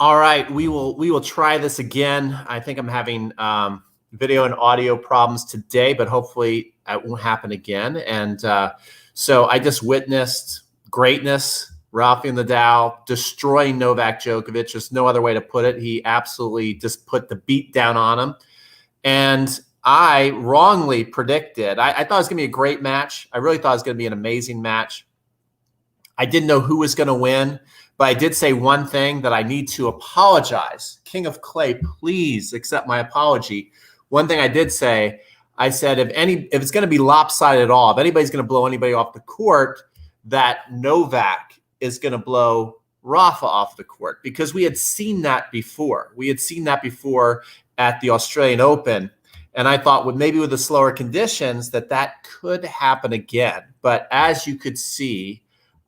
All right, we will try this again. I think I'm having video and audio problems today, but hopefully it won't happen again. And so I just witnessed greatness. Rafa Nadal destroying Novak Djokovic. There's no other way to put it. He absolutely just put the beat down on him. And I wrongly predicted. I thought it was going to be a great match. I really thought it was going to be an amazing match. I didn't know who was going to win, but I did say one thing that I need to apologize. King of Clay, please accept my apology. One thing I did say, I said if it's going to be lopsided at all, if anybody's going to blow anybody off the court, that Novak is going to blow Rafa off the court, because we had seen that before. We had seen that before at the Australian Open. And I thought maybe with the slower conditions that could happen again. But as you could see,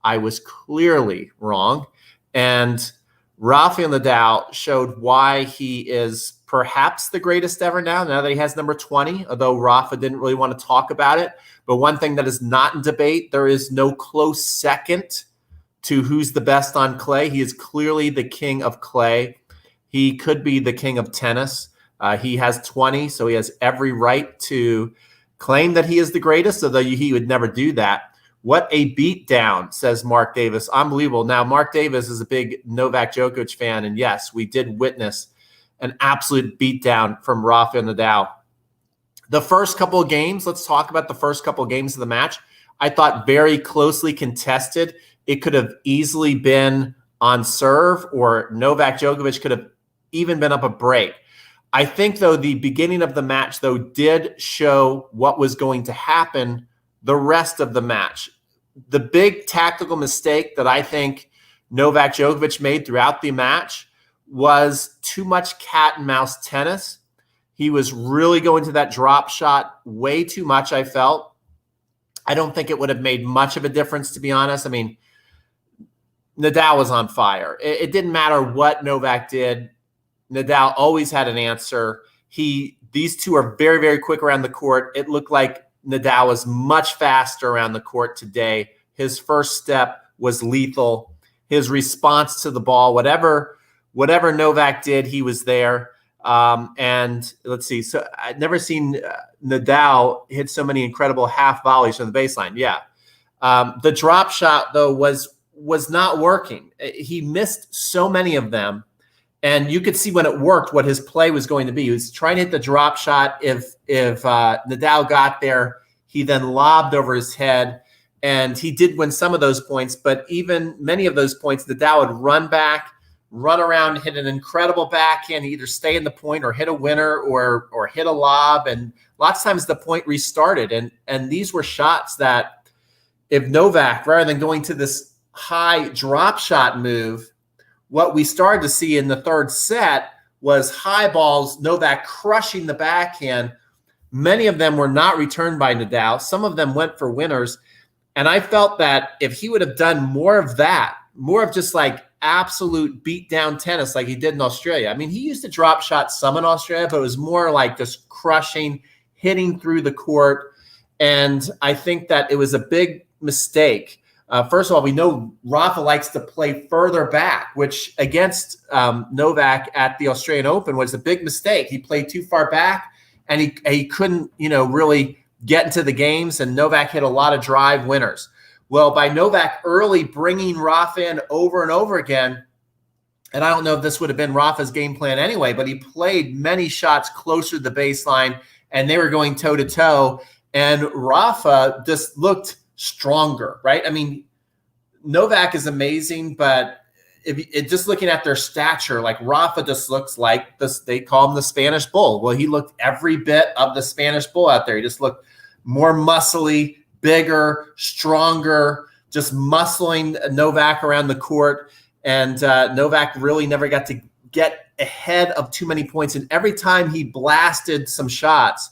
I was clearly wrong. And Rafa Nadal showed why he is perhaps the greatest ever now that he has number 20, although Rafa didn't really want to talk about it. But one thing that is not in debate, there is no close second to who's the best on clay. He is clearly the king of clay. He could be the king of tennis. He has 20, so he has every right to claim that he is the greatest, although he would never do that. What a beatdown, says Mark Davis. Unbelievable. Now, Mark Davis is a big Novak Djokovic fan, and yes, we did witness an absolute beatdown from Rafa Nadal. The first couple of games, let's talk about the first couple of games of the match. I thought very closely contested. It could have easily been on serve, or Novak Djokovic could have even been up a break. I think, though, the beginning of the match, though, did show what was going to happen the rest of the match. The big tactical mistake that I think Novak Djokovic made throughout the match was too much cat and mouse tennis. He was really going to that drop shot way too much, I felt. I don't think it would have made much of a difference, to be honest. I mean, Nadal was on fire. It didn't matter what Novak did. Nadal always had an answer. These two are very, very quick around the court. It looked like Nadal was much faster around the court today. His first step was lethal. His response to the ball, whatever Novak did, he was there. And let's see. So I'd never seen Nadal hit so many incredible half volleys from the baseline. Yeah. The drop shot, though, was not working. He missed so many of them. And you could see when it worked what his play was going to be. He was trying to hit the drop shot. If Nadal got there, he then lobbed over his head. And he did win some of those points. But even many of those points, Nadal would run back, run around, hit an incredible backhand, either stay in the point or hit a winner or hit a lob. And lots of times the point restarted. And these were shots that if Novak, rather than going to this high drop shot move, what we started to see in the third set was high balls, Novak crushing the backhand. Many of them were not returned by Nadal. Some of them went for winners. And I felt that if he would have done more of that, more of just like absolute beat down tennis like he did in Australia. I mean, he used to drop shot some in Australia, but it was more like just crushing, hitting through the court. And I think that it was a big mistake. First of all, we know Rafa likes to play further back, which against Novak at the Australian Open was a big mistake. He played too far back, and he couldn't, really get into the games, and Novak hit a lot of drive winners. Well, by Novak early bringing Rafa in over and over again, and I don't know if this would have been Rafa's game plan anyway, but he played many shots closer to the baseline, and they were going toe-to-toe, and Rafa just looked stronger, right? I mean, Novak is amazing, but just looking at their stature, like Rafa just looks like this. They call him the Spanish Bull. Well, he looked every bit of the Spanish Bull out there. He just looked more muscly, bigger, stronger, just muscling Novak around the court. And Novak really never got to get ahead of too many points. And every time he blasted some shots,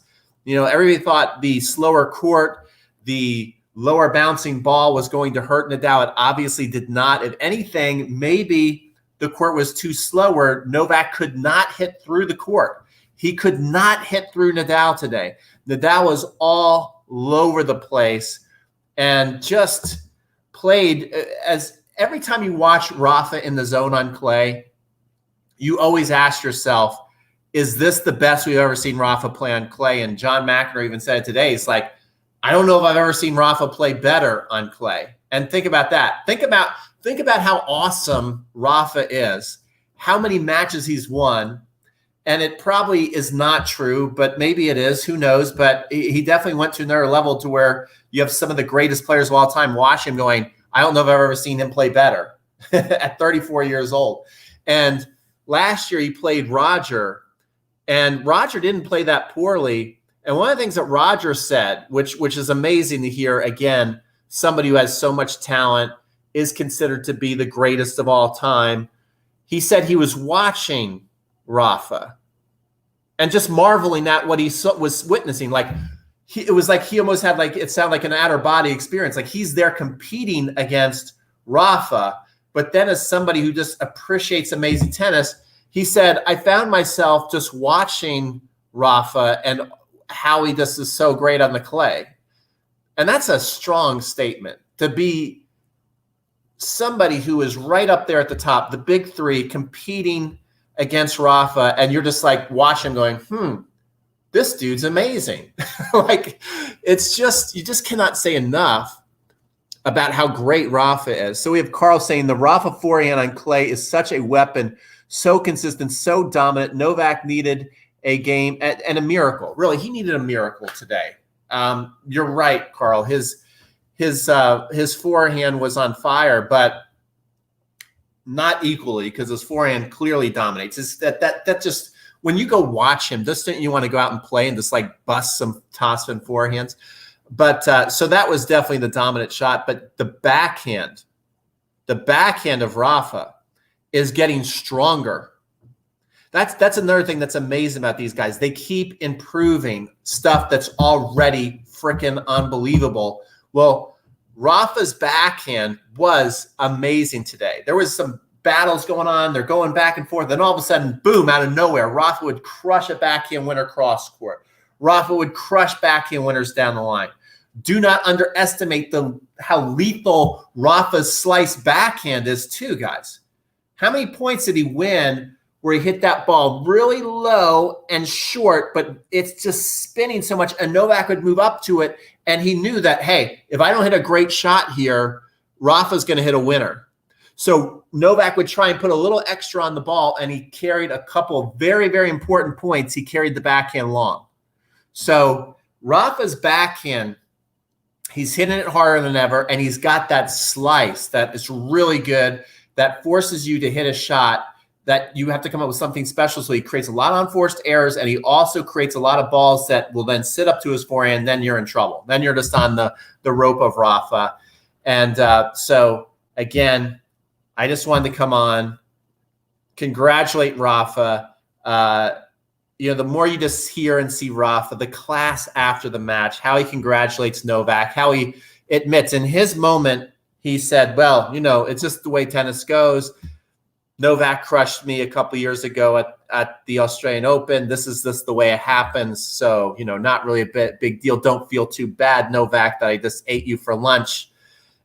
everybody thought the slower court, the lower bouncing ball was going to hurt Nadal. It obviously did not. If anything, maybe the court was too slow where Novak could not hit through the court. He could not hit through Nadal today. Nadal was all over the place and just played as every time you watch Rafa in the zone on clay, you always ask yourself, is this the best we've ever seen Rafa play on clay? And John McEnroe even said it today. It's like, I don't know if I've ever seen Rafa play better on clay. And think about that. Think about how awesome Rafa is, how many matches he's won. And it probably is not true, but maybe it is. Who knows? But he definitely went to another level to where you have some of the greatest players of all time watch him going, I don't know if I've ever seen him play better at 34 years old. And last year he played Roger, and Roger didn't play that poorly. And one of the things that Roger said, which is amazing to hear, again, somebody who has so much talent is considered to be the greatest of all time. He said he was watching Rafa and just marveling at what he was witnessing. Like it was like he almost had, like, it sounded like an outer body experience. Like he's there competing against Rafa. But then as somebody who just appreciates amazing tennis, he said, I found myself just watching Rafa and how he just is so great on the clay. And that's a strong statement, to be somebody who is right up there at the top, the big three, competing against Rafa, and you're just like watching going, this dude's amazing. Like, it's just, you just cannot say enough about how great Rafa is. So we have Carl saying the Rafa forehand on clay is such a weapon, so consistent, so dominant. Novak needed a game and a miracle. Really, he needed a miracle today. You're right, Carl. His forehand was on fire, but not equally, because his forehand clearly dominates. It's that just, when you go watch him, just don't you want to go out and play and just like bust some topspin forehands? But so that was definitely the dominant shot. But the backhand of Rafa is getting stronger. That's another thing that's amazing about these guys. They keep improving stuff that's already freaking unbelievable. Well, Rafa's backhand was amazing today. There was some battles going on. They're going back and forth. Then all of a sudden, boom, out of nowhere, Rafa would crush a backhand winner cross court. Rafa would crush backhand winners down the line. Do not underestimate how lethal Rafa's slice backhand is too, guys. How many points did he win where he hit that ball really low and short, but it's just spinning so much, and Novak would move up to it, and he knew that, hey, if I don't hit a great shot here, Rafa's going to hit a winner. So Novak would try and put a little extra on the ball, and he carried a couple very, very important points. He carried the backhand long. So Rafa's backhand, he's hitting it harder than ever, and he's got that slice that is really good, that forces you to hit a shot that you have to come up with something special. So he creates a lot of unforced errors, and he also creates a lot of balls that will then sit up to his forehand. Then you're in trouble. Then you're just on the rope of Rafa. And so, again, I just wanted to come on, congratulate Rafa. The more you just hear and see Rafa, the class after the match, how he congratulates Novak, how he admits in his moment, he said, well, it's just the way tennis goes. Novak crushed me a couple of years ago at the Australian Open. This is the way it happens. So, not really a big deal. Don't feel too bad, Novak, that I just ate you for lunch.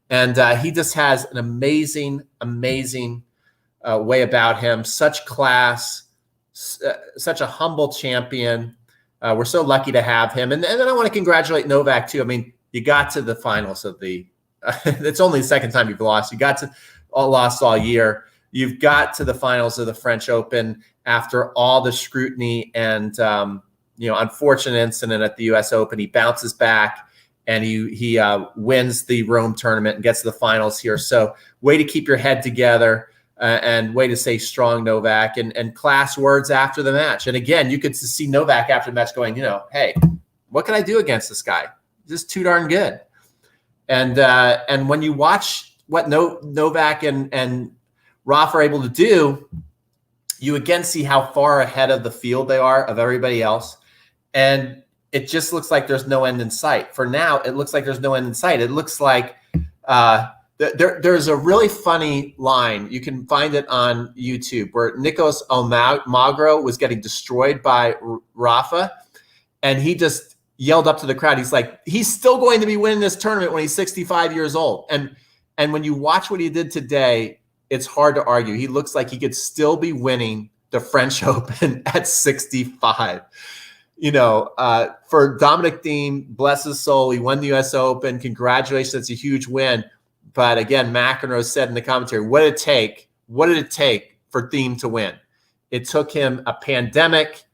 And he just has an amazing, amazing way about him. Such class, such a humble champion. We're so lucky to have him. And then I want to congratulate Novak, too. I mean, you got to the finals of the it's only the second time you've lost. You got to lost all year. You've got to the finals of the French Open after all the scrutiny and unfortunate incident at the U.S. Open. He bounces back and he wins the Rome tournament and gets to the finals here. So way to keep your head together and way to stay strong, Novak, and class words after the match. And again, you could see Novak after the match going, hey, what can I do against this guy? Just too darn good. And when you watch what Novak and Rafa are able to do, you again see how far ahead of the field they are of everybody else. And it just looks like there's no end in sight. For now, it looks like there's no end in sight. It looks like there's a really funny line. You can find it on YouTube where Nikos Almagro was getting destroyed by Rafa. And he just yelled up to the crowd. He's like, he's still going to be winning this tournament when he's 65 years old. And when you watch what he did today, it's hard to argue. He looks like he could still be winning the French Open at 65. You know, for Dominic Thiem, bless his soul, he won the U.S. Open. Congratulations, it's a huge win. But again, McEnroe said in the commentary, what did it take? What did it take for Thiem to win? It took him a pandemic,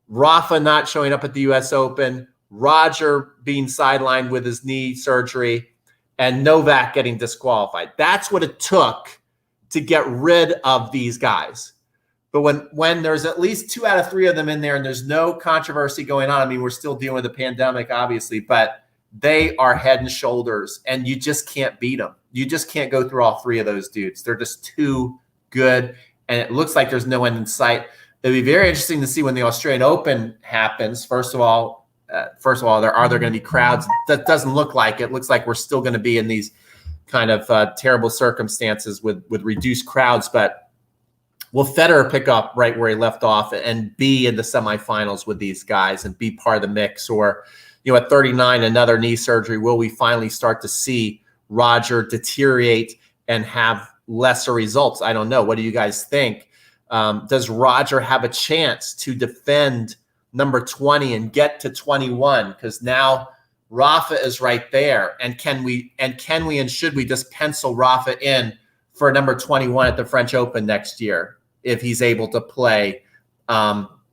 Rafa not showing up at the U.S. Open, Roger being sidelined with his knee surgery, and Novak getting disqualified. That's what it took to get rid of these guys. But when there's at least 2 out of 3 of them in there and there's no controversy going on, I mean, we're still dealing with a pandemic, obviously, but they are head and shoulders, and you just can't beat them. You just can't go through all 3 of those dudes. They're just too good, and it looks like there's no end in sight. It'll be very interesting to see when the Australian Open happens. First of all, are there going to be crowds? That doesn't look like it. It looks like we're still going to be in these kind of terrible circumstances with reduced crowds. But will Federer pick up right where he left off and be in the semifinals with these guys and be part of the mix? Or, you know, at 39, another knee surgery, will we finally start to see Roger deteriorate and have lesser results? I don't know. What do you guys think? Does Roger have a chance to defend number 20 and get to 21? Because now Rafa is right there. And can we and should we just pencil Rafa in for number 21 at the French Open next year if he's able to play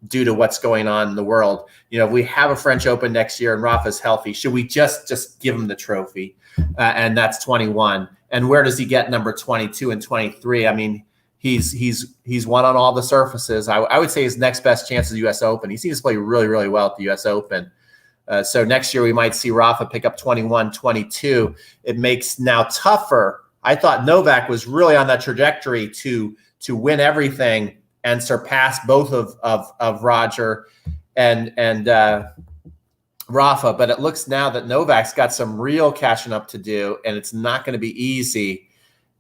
due to what's going on in the world? You know, if we have a French Open next year and Rafa's healthy, should we just give him the trophy? And that's 21. And where does he get number 22 and 23? I mean, he's won on all the surfaces. I would say his next best chance is the U.S. Open. He seems to play really, really well at the U.S. Open. So next year we might see Rafa pick up 21, 22. It makes now tougher. I thought Novak was really on that trajectory to win everything and surpass both of Roger and Rafa. But it looks now that Novak's got some real catching up to do, and it's not going to be easy.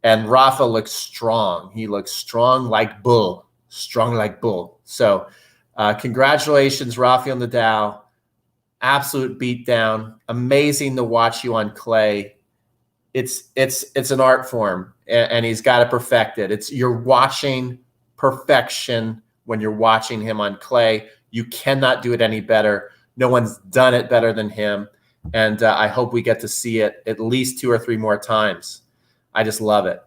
And Rafa looks strong. He looks strong like bull. Strong like bull. So congratulations, Rafael Nadal. Absolute beatdown. Amazing to watch you on clay. It's an art form, and he's got to perfect it. You're watching perfection when you're watching him on clay. You cannot do it any better. No one's done it better than him. And I hope we get to see it at least 2 or 3 more times. I just love it.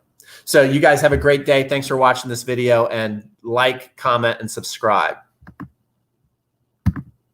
So you guys have a great day. Thanks for watching this video, and like, comment, and subscribe.